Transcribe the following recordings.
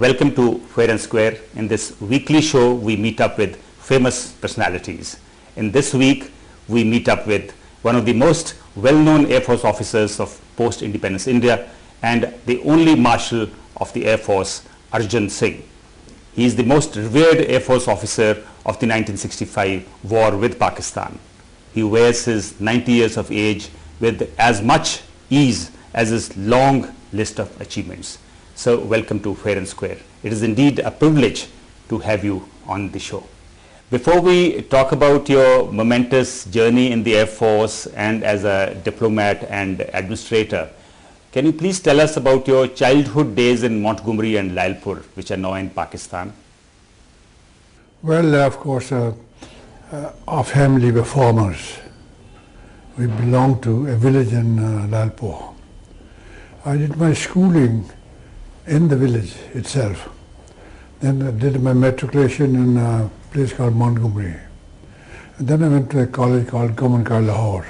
Welcome to Fair and Square. In this weekly show, we meet up with famous personalities. In this week, we meet up with one of the most well-known Air Force officers of post-independence India and the only Marshal of the Air Force, Arjan Singh. He is the most revered Air Force officer of the 1965 war with Pakistan. He wears his 90 years of age with as much ease as his long list of achievements. So welcome to Fair and Square. It is indeed a privilege to have you on the show. Before we talk about your momentous journey in the Air Force and as a diplomat and administrator, can you please tell us about your childhood days in Montgomery and Lalpur, which are now in Pakistan? Well, of course, our family were farmers. We belonged to a village in Lalpur. I did my schooling in the village itself. Then I did my matriculation in a place called Montgomery. And then I went to a college called Government College Lahore.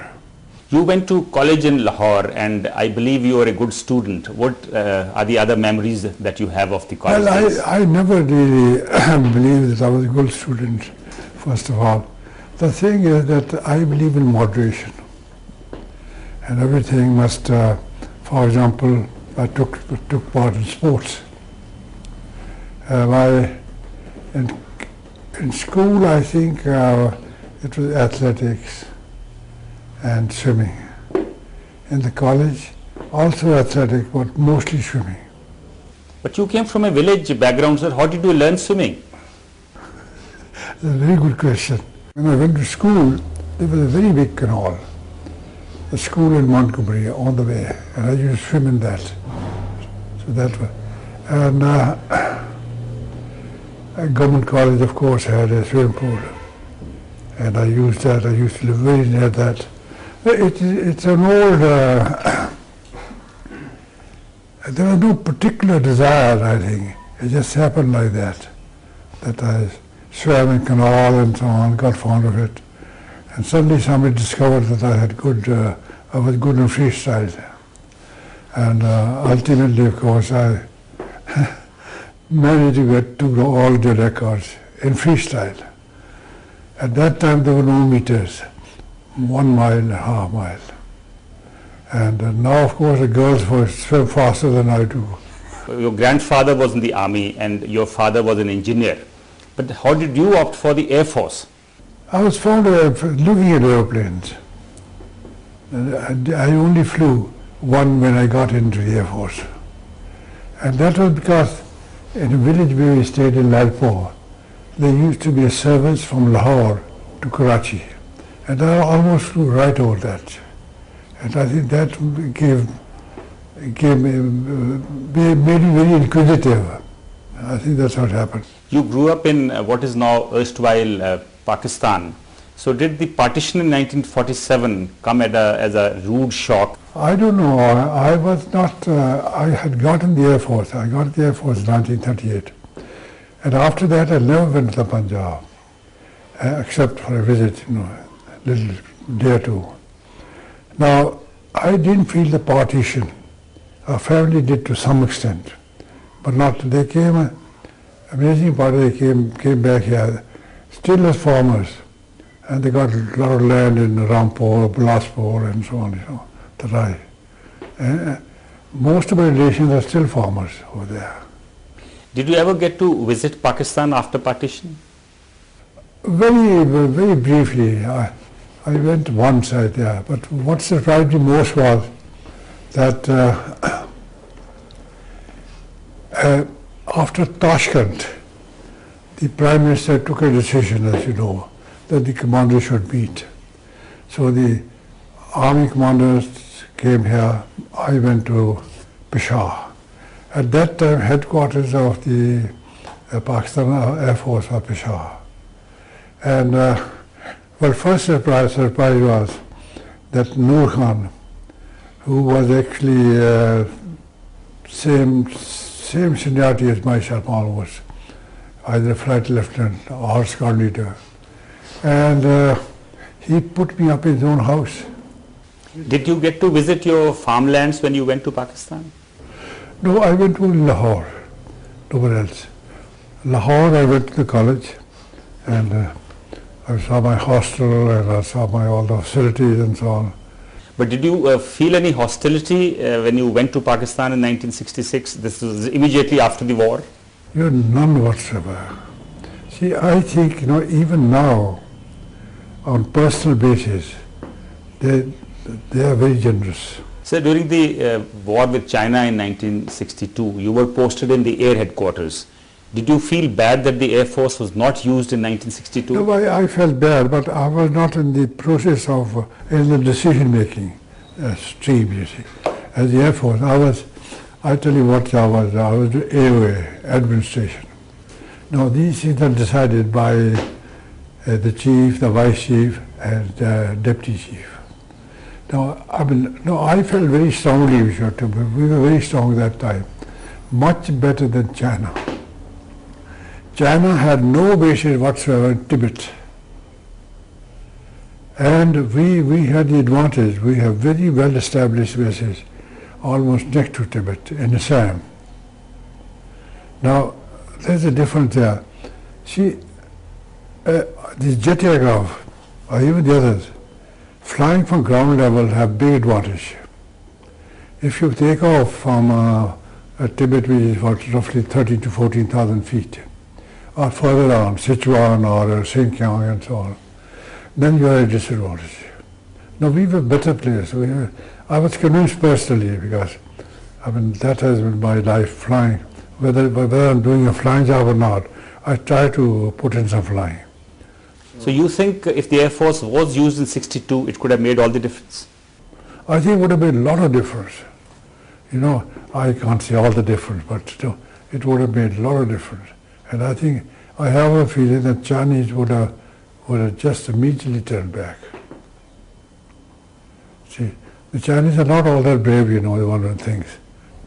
You went to college in Lahore and I believe you were a good student. What are the other memories that you have of the college days? I never really believed that I was a good student, first of all. The thing is that I believe in moderation. And everything must, for example, I took part in sports. In school, I think it was athletics and swimming. In the college, also athletic, but mostly swimming. But you came from a village background, sir. How did you learn swimming? That's a very good question. When I went to school, there was a very big canal. The school in Montgomery on the way, and I used to swim in that. So that was, and Government College, of course, had a swimming pool, and I used that. I used to live very near that. It's an old. There was no particular desire, I think. It just happened like that. That I swam in canal and so on, got fond of it. And suddenly somebody discovered that I was good in freestyle. And ultimately, of course, I managed to get to all the records in freestyle. At that time, there were no meters, 1 mile and a half mile. And now, of course, the girls swim faster than I do. Your grandfather was in the army and your father was an engineer. But how did you opt for the Air Force? I was fond of looking at airplanes. I only flew one when I got into the Air Force. And that was because in a village where we stayed in Lalpur, there used to be a service from Lahore to Karachi. And I almost flew right over that. And I think that made me very inquisitive. I think that's what happened. You grew up in what is now erstwhile Pakistan. So did the partition in 1947 come as a rude shock? I don't know. I was not, I had gotten the Air Force. I got the Air Force in 1938. And after that, I never went to the Punjab, except for a visit, a little day or two. Now, I didn't feel the partition. Our family did to some extent, but not. They came, amazing part, they came back here, still as farmers. And they got a lot of land in Rampur, Bilaspur, and so on, Tarai. And most of my relations are still farmers over there. Did you ever get to visit Pakistan after partition? Very, very briefly. I went once there, but what surprised me most was that after Tashkent, the Prime Minister took a decision, as you know, that the commanders should meet. So the army commanders came here. I went to Peshawar. At that time, headquarters of the Pakistan Air Force was Peshawar. And well, first surprise was that Noor Khan, who was actually same seniority as myself almost, either flight lieutenant or squad leader. And he put me up in his own house. Did you get to visit your farmlands when you went to Pakistan? No, I went to Lahore. nowhere else. Lahore, I went to the college, and I saw my hostel, and I saw all the facilities and so on. But did you feel any hostility when you went to Pakistan in 1966? This was immediately after the war. None whatsoever. See, I think, even now, on personal basis, they are very generous. So during the war with China in 1962, you were posted in the air headquarters. Did you feel bad that the Air Force was not used in 1962? No, I felt bad, but I was not in the process of in the decision-making stream, you see. As the Air Force, I tell you what I was AOA, administration. Now, these things are decided by the chief, the vice chief, and deputy chief. Now, I felt very strongly, we were very strong at that time, much better than China. China had no bases whatsoever in Tibet. And we had the advantage. We have very well established bases almost next to Tibet in Assam. Now, there's a difference there. See, these jet aircraft, or even the others, flying from ground level have big advantage. If you take off from Tibet, which is roughly 13 to 14,000 feet, or further on, Sichuan or Xinjiang and so on, then you are at a disadvantage. Now, we were better players. I was convinced personally, because that has been my life, flying. Whether I'm doing a flying job or not, I try to put in some flying. So you think if the Air Force was used in 62, it could have made all the difference? I think it would have made a lot of difference. I can't say all the difference, but still, it would have made a lot of difference. And I think, I have a feeling that Chinese would have just immediately turned back. See, the Chinese are not all that brave, one of the things.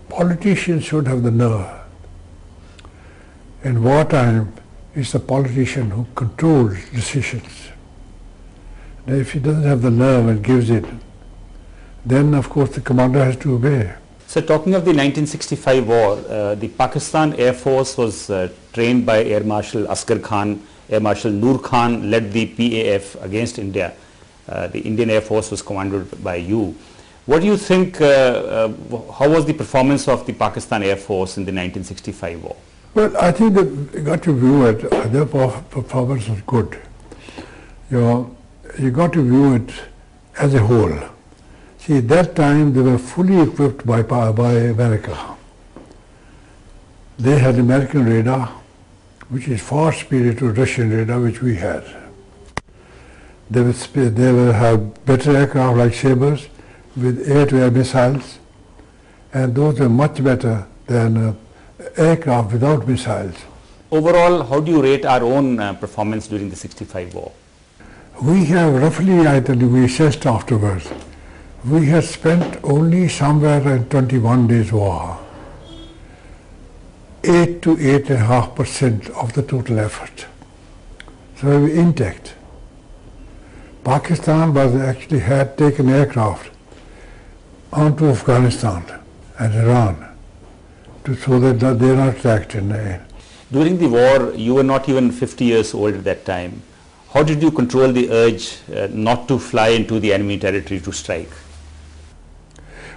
Politicians should have the nerve. In wartime, it's the politician who controls decisions. Now, if he doesn't have the nerve and gives it, then of course the commander has to obey. So talking of the 1965 war, the Pakistan Air Force was trained by Air Marshal Asghar Khan. Air Marshal Noor Khan led the PAF against India. The Indian Air Force was commanded by you. What do you think, how was the performance of the Pakistan Air Force in the 1965 war? Well, I think that you got to view it, their performance was good. You got to view it as a whole. See, at that time they were fully equipped by America. They had American radar, which is far superior to Russian radar, which we had. They will have better aircraft like Sabres with air-to-air missiles, and those are much better than aircraft without missiles. Overall, how do you rate our own performance during the 65 war? We have roughly, I tell you, we assessed afterwards, we had spent only somewhere in 21 days war, 8 to 8.5% of the total effort. So we were intact. Pakistan had taken aircraft onto Afghanistan and Iran so that they are not attacked in the air. During the war, you were not even 50 years old at that time. How did you control the urge not to fly into the enemy territory to strike?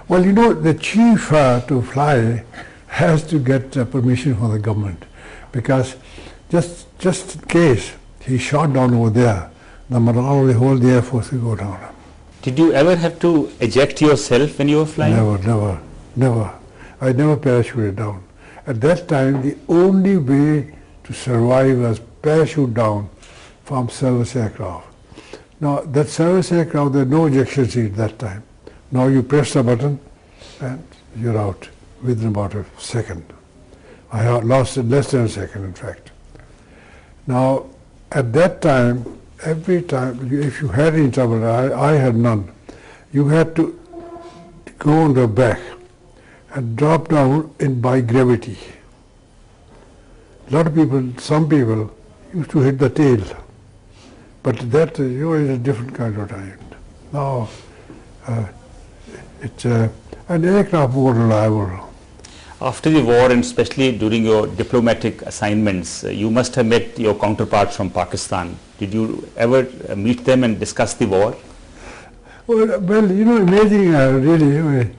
Well, the chief to fly has to get permission from the government, because just in case he shot down over there, the morale of the whole Air Force will go down. Did you ever have to eject yourself when you were flying? Never. I never parachuted down. At that time, the only way to survive was parachute down from service aircraft. Now, that service aircraft, there are no ejection seat at that time. Now you press the button and you're out within about a second. I lost it less than a second, in fact. Now, at that time, every time, if you had any trouble, I had none, you had to go on the back and drop down by gravity. Some people used to hit the tail, but that is a different kind of time. Now, it's an aircraft more reliable. After the war, and especially during your diplomatic assignments, you must have met your counterparts from Pakistan. Did you ever meet them and discuss the war? Well, you know, amazing, really,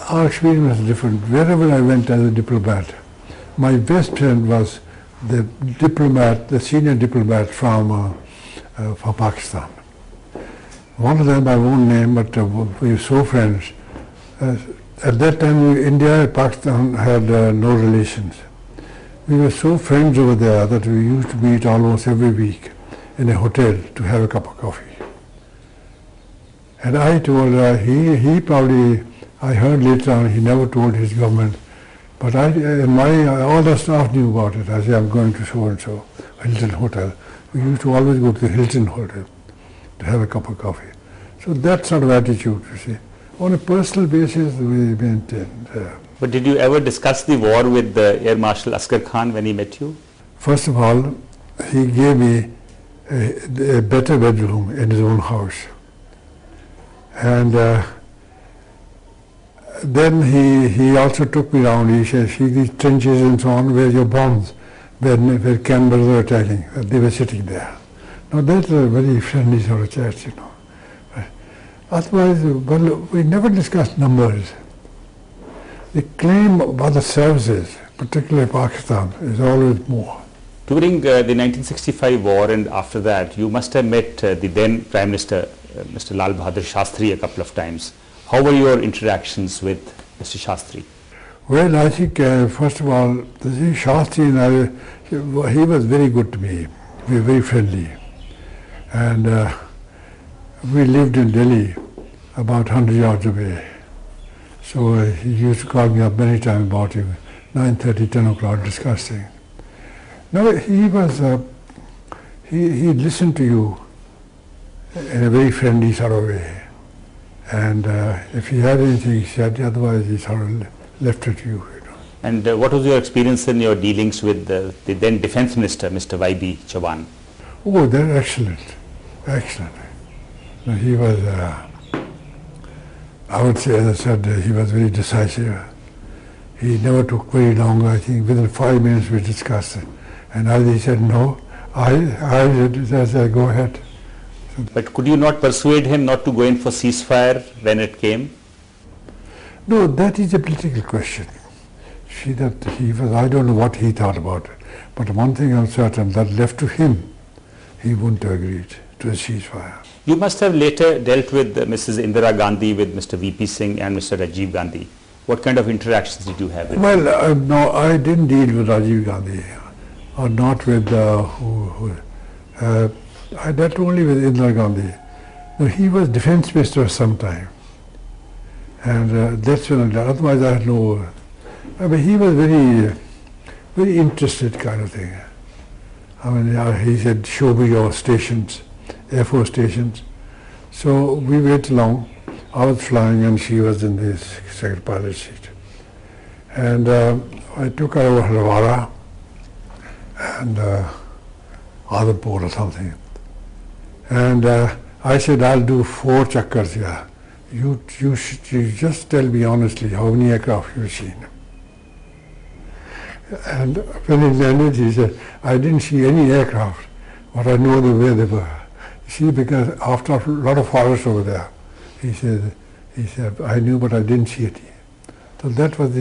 our experience was different. Wherever I went as a diplomat, my best friend was the diplomat, the senior diplomat from Pakistan. One of them I won't name, but we were so friends. At that time, India and Pakistan had no relations. We were so friends over there that we used to meet almost every week in a hotel to have a cup of coffee. And I told he probably, I heard later on, he never told his government, but all the staff knew about it. I said, I'm going to so-and-so, Hilton Hotel. We used to always go to the Hilton Hotel to have a cup of coffee. So that sort of attitude, you see. On a personal basis, we maintained. But did you ever discuss the war with Air Marshal Asghar Khan when he met you? First of all, he gave me a better bedroom in his own house. And then he also took me around. He said, see these trenches and so on, where your bombs, where cannibals were attacking, they were sitting there. Now that's a very friendly sort of chat, you know. Otherwise, well, we never discussed numbers. The claim about the services, particularly Pakistan, is always more. During the 1965 war and after that, you must have met the then Prime Minister, Mr. Lal Bahadur Shastri, a couple of times. How were your interactions with Mr. Shastri? Well, I think, first of all, Shastri and I, he was very good to me. We were very friendly. And we lived in Delhi, about 100 yards away. So he used to call me up many times about him, 9:30, 10 o'clock, discussing. No, he was, he listened to you in a very friendly sort of way. And if he had anything, he said, otherwise he sort of left it to you. And what was your experience in your dealings with the then Defence Minister, Mr. Y.B. Chauhan? Oh, they're excellent, excellent. No, he was, I would say, as I said, he was very decisive. He never took very long. I think within 5 minutes we discussed it. And either he said no, I said go ahead. But could you not persuade him not to go in for ceasefire when it came? No, that is a political question. See, that he was, I don't know what he thought about it. But one thing I'm certain, that left to him, he wouldn't have agreed to a ceasefire. You must have later dealt with Mrs. Indira Gandhi, with Mr. V.P. Singh and Mr. Rajiv Gandhi. What kind of interactions did you have with them? Well, no, I didn't deal with Rajiv Gandhi, or not with I dealt only with Indira Gandhi. No, he was defense minister sometime, and that's when otherwise I had no. I mean, he was very, very interested kind of thing. I mean, he said, show me your stations, Air Force stations. So we went along. I was flying and she was in the second pilot seat. And I took her over Harawara and Adhampur or something. And I said, I'll do 4 chakkars here. You just tell me honestly how many aircraft you've seen. And when he landed, he said, I didn't see any aircraft, but I know where they were. See, because after a lot of forest over there, he said, I knew, but I didn't see it. So that was the